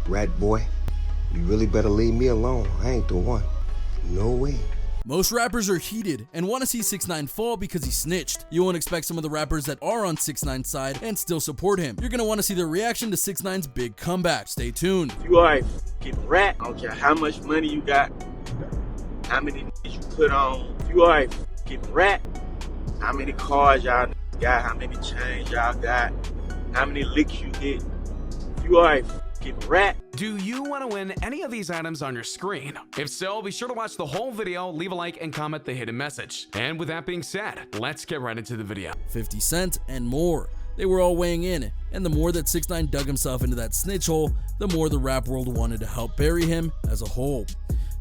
Rat boy, you really better leave me alone. I ain't the one. No way. Most rappers are heated and want to see 6ix9ine fall because he snitched. You won't expect some of the rappers that are on 6ix9ine's side and still support him. You're going to want to see their reaction to 6ix9ine's big comeback. Stay tuned. If you are a fucking rat, I don't care how much money you got, how many niggas you put on. If you are a fucking rat, how many cars y'all got, how many chains y'all got, how many licks you hit. If you are a fucking rat. Do you want to win any of these items on your screen? If so, be sure to watch the whole video, leave a like, and comment the hidden message. And with that being said, let's get right into the video. 50 Cent and more. They were all weighing in, and the more that 6ix9ine dug himself into that snitch hole, the more the rap world wanted to help bury him as a whole.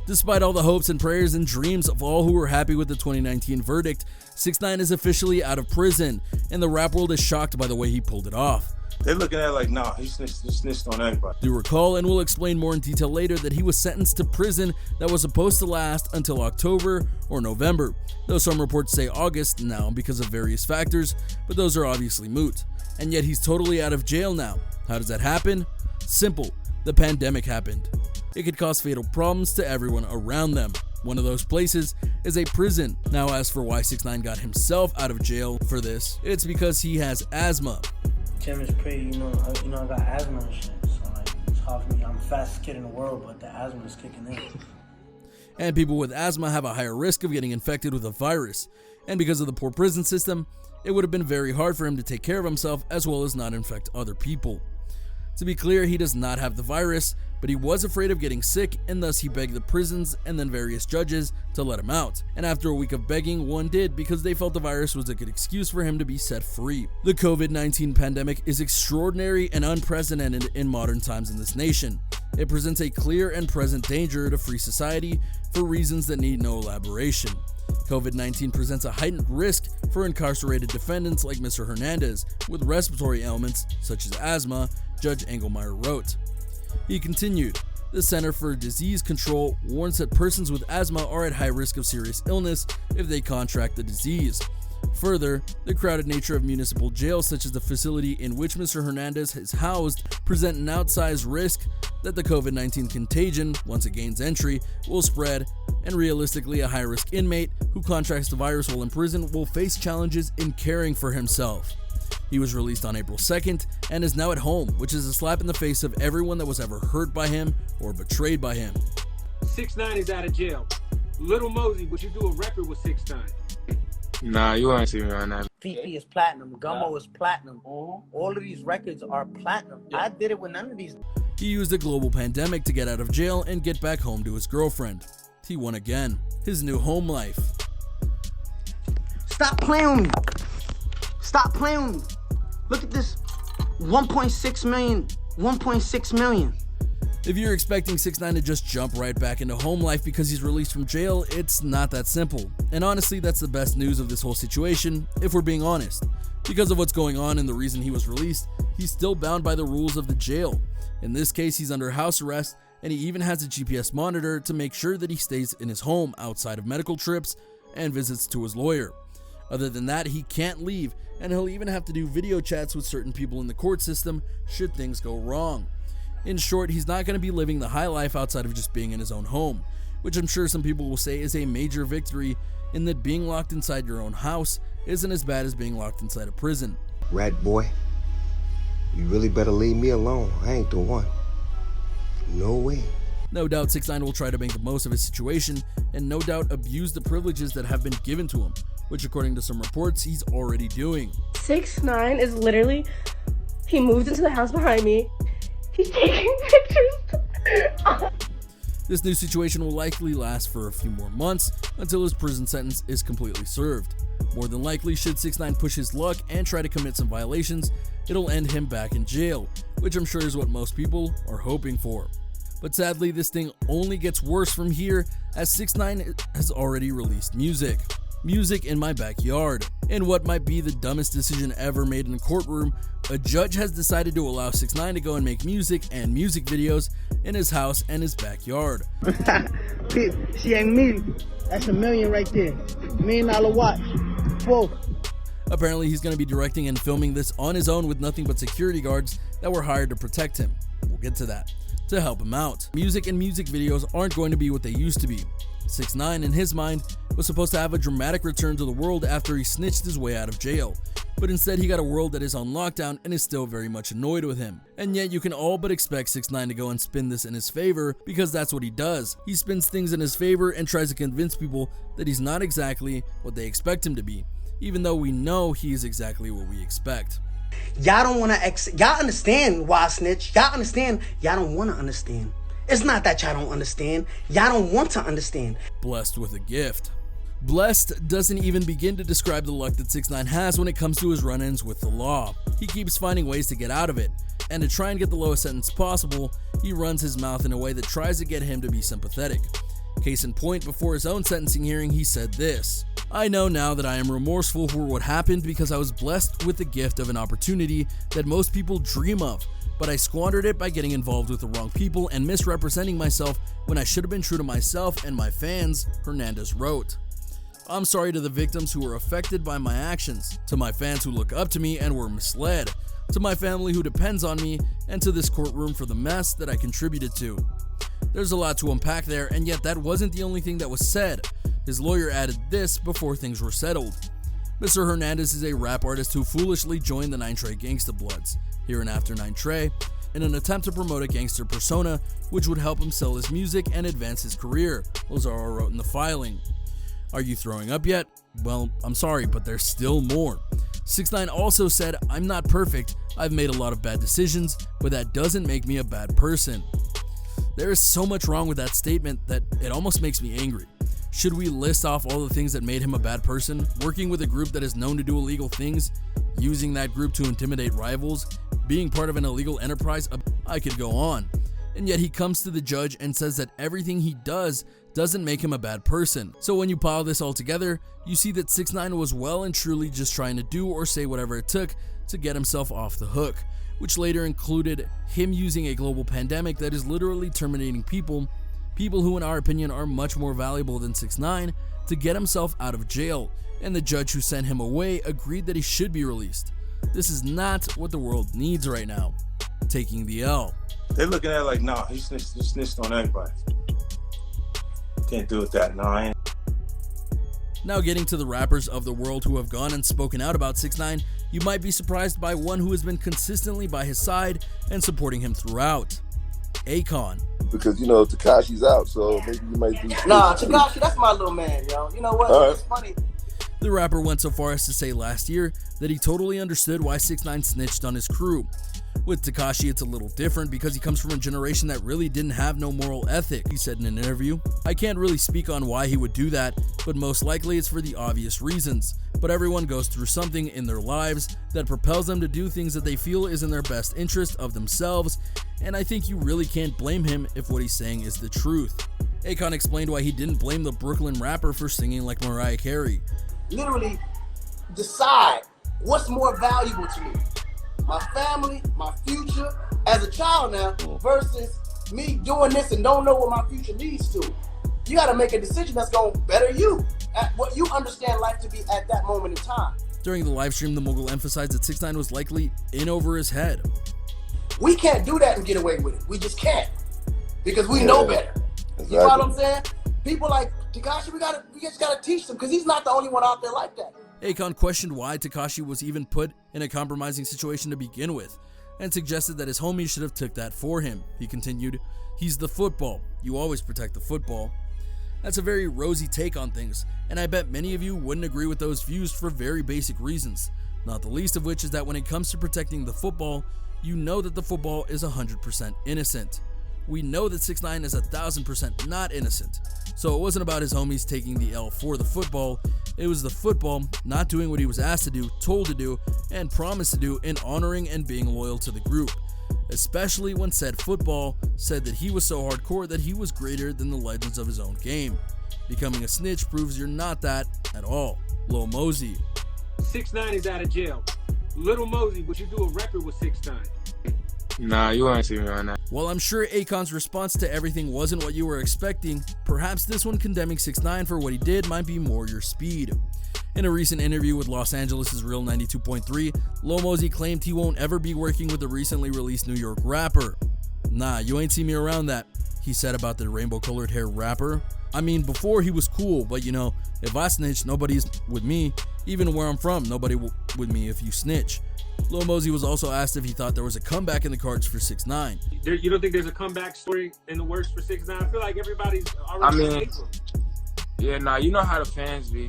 Despite all the hopes and prayers and dreams of all who were happy with the 2019 verdict, 6ix9ine is officially out of prison, and the rap world is shocked by the way he pulled it off. They're looking at it like, nah, he snitched on everybody. Do recall, and we'll explain more in detail later, that he was sentenced to prison that was supposed to last until October or November, though some reports say August now because of various factors, but those are obviously moot. And yet he's totally out of jail now. How does that happen? Simple. The pandemic happened. It could cause fatal problems to everyone around them. One of those places is a prison. Now, as for why 6ix9ine got himself out of jail for this, it's because he has asthma. Gym is pretty, I got asthma and shit, so like, it's hard for me. I'm the fastest kid in the world, but the asthma is kicking in. And people with asthma have a higher risk of getting infected with a virus. And because of the poor prison system, it would have been very hard for him to take care of himself as well as not infect other people. To be clear, he does not have the virus, but he was afraid of getting sick, and thus he begged the prisons and then various judges to let him out. And after a week of begging, one did, because they felt the virus was a good excuse for him to be set free. The COVID-19 pandemic is extraordinary and unprecedented in modern times in this nation. It presents a clear and present danger to free society for reasons that need no elaboration. COVID-19 presents a heightened risk for incarcerated defendants like Mr. Hernandez with respiratory ailments such as asthma, Judge Engelmeyer wrote. He continued, the Center for Disease Control warns that persons with asthma are at high risk of serious illness if they contract the disease. Further, the crowded nature of municipal jails, such as the facility in which Mr. Hernandez is housed, present an outsized risk that the COVID-19 contagion, once it gains entry, will spread, and realistically a high-risk inmate who contracts the virus while in prison will face challenges in caring for himself. He was released on April 2nd and is now at home, which is a slap in the face of everyone that was ever hurt by him or betrayed by him. 6ix9ine is out of jail. Little Mosey, would you do a record with 6ix9ine? Nah, you ain't see me right now. PP is platinum, Gummo is platinum. All of these records are platinum. I did it with none of these. He used a global pandemic to get out of jail and get back home to his girlfriend. He won again. His new home life. Stop playing with me. Stop playing with me. Look at this. 1.6 million. 1.6 million. If you're expecting 6ix9ine to just jump right back into home life because he's released from jail, it's not that simple. And honestly, that's the best news of this whole situation, if we're being honest. Because of what's going on and the reason he was released, he's still bound by the rules of the jail. In this case, he's under house arrest, and he even has a GPS monitor to make sure that he stays in his home outside of medical trips and visits to his lawyer. Other than that, he can't leave, and he'll even have to do video chats with certain people in the court system should things go wrong. In short, he's not going to be living the high life outside of just being in his own home, which I'm sure some people will say is a major victory in that being locked inside your own house isn't as bad as being locked inside a prison. Rat boy, you really better leave me alone. I ain't the one. No way. No doubt 6ix9ine will try to make the most of his situation and no doubt abuse the privileges that have been given to him, which according to some reports, he's already doing. 6ix9ine is literally, he moved into the house behind me. He's taking pictures. This new situation will likely last for a few more months until his prison sentence is completely served. More than likely, should 6ix9ine push his luck and try to commit some violations, it'll end him back in jail, which I'm sure is what most people are hoping for. But sadly, this thing only gets worse from here, as 6ix9ine has already released music. Music in my backyard. In what might be the dumbest decision ever made in a courtroom, a judge has decided to allow 6ix9ine to go and make music and music videos in his house and his backyard. She ain't me. That's $1 million right there. $1 million watch. Whoa. Apparently, he's going to be directing and filming this on his own with nothing but security guards that were hired to protect him. We'll get to that. to help him out. Music and music videos aren't going to be what they used to be. 6ix9ine, in his mind, was supposed to have a dramatic return to the world after he snitched his way out of jail, but instead he got a world that is on lockdown and is still very much annoyed with him. And yet you can all but expect 6ix9ine to go and spin this in his favor, because that's what he does. He spins things in his favor and tries to convince people that he's not exactly what they expect him to be, even though we know he is exactly what we expect. Y'all don't want to, y'all understand why I snitch. Y'all understand, y'all don't want to understand. It's not that y'all don't understand, y'all don't want to understand. Blessed with a gift. Blessed doesn't even begin to describe the luck that 6ix9ine has when it comes to his run-ins with the law. He keeps finding ways to get out of it, and to try and get the lowest sentence possible, he runs his mouth in a way that tries to get him to be sympathetic. Case in point, before his own sentencing hearing, he said this: "I know now that I am remorseful for what happened because I was blessed with the gift of an opportunity that most people dream of, but I squandered it by getting involved with the wrong people and misrepresenting myself when I should have been true to myself and my fans," Hernandez wrote. "I'm sorry to the victims who were affected by my actions, to my fans who look up to me and were misled, to my family who depends on me, and to this courtroom for the mess that I contributed to." There's a lot to unpack there, and yet that wasn't the only thing that was said. His lawyer added this before things were settled. Mr. Hernandez is a rap artist who foolishly joined the 9 Trey Gangsta Bloods, here and after 9 Trey, in an attempt to promote a gangster persona which would help him sell his music and advance his career, Lazaro wrote in the filing. Are you throwing up yet? Well, I'm sorry, but there's still more. 6ix9ine also said, "I'm not perfect, I've made a lot of bad decisions, but that doesn't make me a bad person." There is so much wrong with that statement that it almost makes me angry. Should we list off all the things that made him a bad person? Working with a group that is known to do illegal things, using that group to intimidate rivals, being part of an illegal enterprise, I could go on. And yet he comes to the judge and says that everything he does doesn't make him a bad person. So when you pile this all together, you see that 6ix9ine was well and truly just trying to do or say whatever it took to get himself off the hook, which later included him using a global pandemic that is literally terminating people who in our opinion are much more valuable than 6ix9ine, to get himself out of jail, and the judge who sent him away agreed that he should be released. This is not what the world needs right now. Taking the L. They're looking at it like, nah, he snitched on everybody. Can't do it that, nah, I ain't. Now getting to the rappers of the world who have gone and spoken out about 6ix9ine, you might be surprised by one who has been consistently by his side and supporting him throughout. Akon. Because, you know, Tekashi's out, so maybe you might be... Nah, Tekashi, that's my little man, yo. You know what? All right. It's funny. The rapper went so far as to say last year that he totally understood why 6ix9ine snitched on his crew. With Tekashi, it's a little different because he comes from a generation that really didn't have no moral ethic, he said in an interview. I can't really speak on why he would do that, but most likely it's for the obvious reasons. But everyone goes through something in their lives that propels them to do things that they feel is in their best interest of themselves, and I think you really can't blame him if what he's saying is the truth. Akon explained why he didn't blame the Brooklyn rapper for singing like Mariah Carey. Literally decide what's more valuable to me. My family, my future, as a child now, versus me doing this and don't know what my future leads to. You gotta make a decision that's gonna better you, at what you understand life to be at that moment in time. During the live stream, the mogul emphasized that 6ix9ine was likely in over his head. We can't do that and get away with it. We just can't. Because we know better. Exactly. You know what I'm saying? People like Tekashi, we just gotta teach them, because he's not the only one out there like that. Akon questioned why Tekashi was even put in a compromising situation to begin with, and suggested that his homies should have took that for him. He continued, "He's the football. You always protect the football." That's a very rosy take on things, and I bet many of you wouldn't agree with those views for very basic reasons, not the least of which is that when it comes to protecting the football, you know that the football is 100% innocent. We know that 6ix9ine is 1000% not innocent, so it wasn't about his homies taking the L for the football. It was the football not doing what he was asked to do, told to do, and promised to do in honoring and being loyal to the group, especially when said football said that he was so hardcore that he was greater than the legends of his own game. Becoming a snitch proves you're not that at all. Lil Mosey. 6ix9ine is out of jail. Little Mosey, would you do a record with 6ix9ine? Nah, you ain't see me on that. While I'm sure Akon's response to everything wasn't what you were expecting, perhaps this one condemning 6ix9ine for what he did might be more your speed. In a recent interview with Los Angeles' Real 92.3, Lil Mosey claimed he won't ever be working with the recently released New York rapper. Nah, you ain't seen me around that, he said about the rainbow colored hair rapper. I mean, before he was cool, but you know, if I snitch, nobody's with me. Even where I'm from, nobody with me if you snitch. Lil Mosey was also asked if he thought there was a comeback in the cards for 6ix9ine. You don't think there's a comeback story in the works for 6ix9ine? I feel like everybody's already. Yeah, nah, you know how the fans be.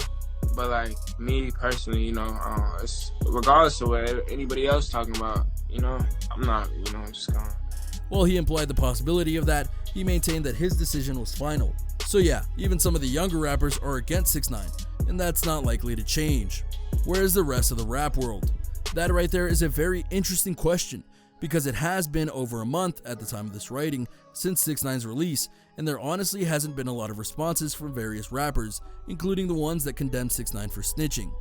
But like me personally, you know, it's regardless of what anybody else talking about, you know, I'm not, you know, I'm just gonna. While he implied the possibility of that, he maintained that his decision was final. So yeah, even some of the younger rappers are against 6ix9ine, and that's not likely to change. Where's the rest of the rap world? That right there is a very interesting question, because it has been over a month at the time of this writing since 6ix9ine's release, and there honestly hasn't been a lot of responses from various rappers, including the ones that condemned 6ix9ine for snitching.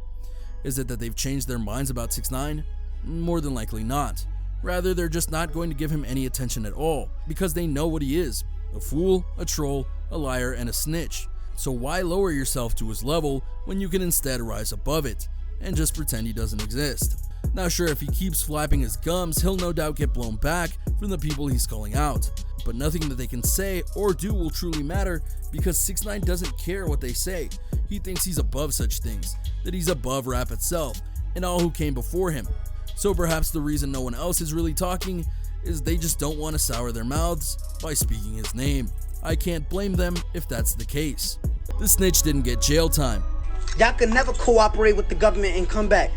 Is it that they've changed their minds about 6ix9ine? More than likely not. Rather, they're just not going to give him any attention at all, because they know what he is: a fool, a troll, a liar, and a snitch. So why lower yourself to his level when you can instead rise above it, and just pretend he doesn't exist? Now sure, if he keeps flapping his gums, he'll no doubt get blown back from the people he's calling out, but nothing that they can say or do will truly matter, because 6ix9ine doesn't care what they say. He thinks he's above such things, that he's above rap itself, and all who came before him. So perhaps the reason no one else is really talking is they just don't want to sour their mouths by speaking his name. I can't blame them if that's the case. The snitch didn't get jail time. Y'all could never cooperate with the government and come back.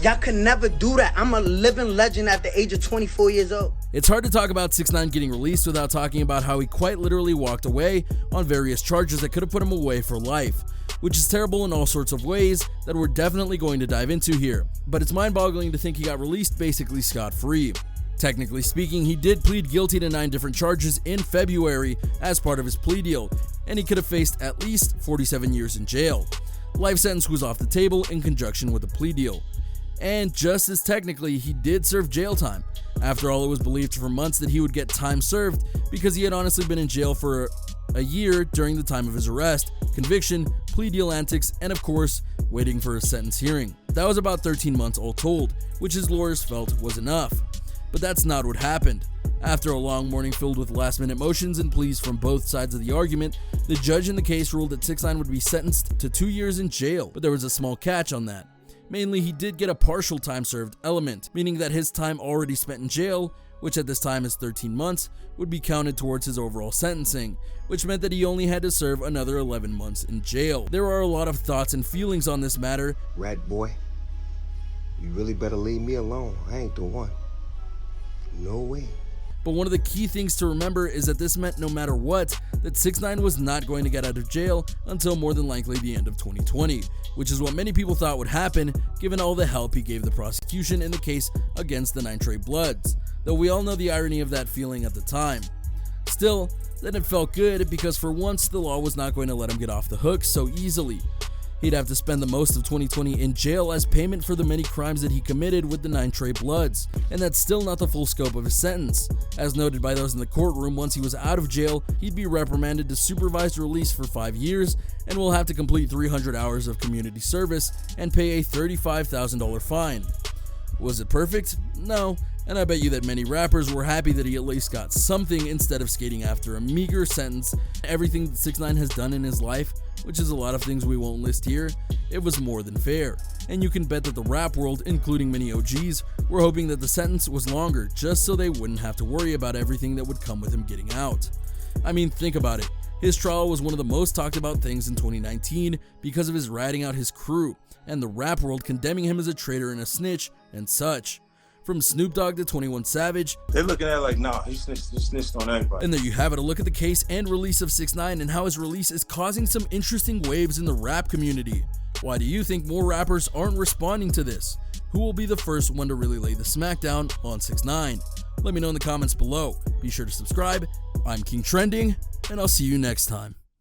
Y'all could never do that. I'm a living legend at the age of 24 years old. It's hard to talk about 6ix9ine getting released without talking about how he quite literally walked away on various charges that could have put him away for life, which is terrible in all sorts of ways that we're definitely going to dive into here. But it's mind-boggling to think he got released basically scot-free. Technically speaking, he did plead guilty to 9 different charges in February as part of his plea deal, and he could have faced at least 47 years in jail. Life sentence was off the table in conjunction with the plea deal. And just as technically, he did serve jail time. After all, it was believed for months that he would get time served because he had honestly been in jail for a year during the time of his arrest, conviction, plea deal antics, and of course, waiting for a sentence hearing. That was about 13 months all told, which his lawyers felt was enough. But that's not what happened. After a long morning filled with last-minute motions and pleas from both sides of the argument, the judge in the case ruled that 6ix9ine would be sentenced to 2 years in jail, but there was a small catch on that. Mainly, he did get a partial time served element, meaning that his time already spent in jail, which at this time is 13 months, would be counted towards his overall sentencing, which meant that he only had to serve another 11 months in jail. There are a lot of thoughts and feelings on this matter. Rat boy, you really better leave me alone. I ain't the one. No way. But one of the key things to remember is that this meant no matter what, that 6ix9ine was not going to get out of jail until more than likely the end of 2020, which is what many people thought would happen given all the help he gave the prosecution in the case against the 9 Trey Bloods, though we all know the irony of that feeling at the time. Still, then it felt good because for once the law was not going to let him get off the hook so easily. He'd have to spend the most of 2020 in jail as payment for the many crimes that he committed with the 9 Trey Bloods, and that's still not the full scope of his sentence. As noted by those in the courtroom, once he was out of jail, he'd be reprimanded to supervised release for 5 years and will have to complete 300 hours of community service and pay a $35,000 fine. Was it perfect? No, and I bet you that many rappers were happy that he at least got something instead of skating after a meager sentence. Everything that 6ix9ine has done in his life, which is a lot of things we won't list here, it was more than fair. And you can bet that the rap world, including many OGs, were hoping that the sentence was longer just so they wouldn't have to worry about everything that would come with him getting out. I mean, think about it. His trial was one of the most talked about things in 2019 because of his ratting out his crew, and the rap world condemning him as a traitor and a snitch and such. From Snoop Dogg to 21 Savage, they're looking at it like, nah, he snitched on everybody. And there you have it, a look at the case and release of 6ix9ine and how his release is causing some interesting waves in the rap community. Why do you think more rappers aren't responding to this? Who will be the first one to really lay the smackdown on 6ix9ine? Let me know in the comments below. Be sure to subscribe. I'm King Trending, and I'll see you next time.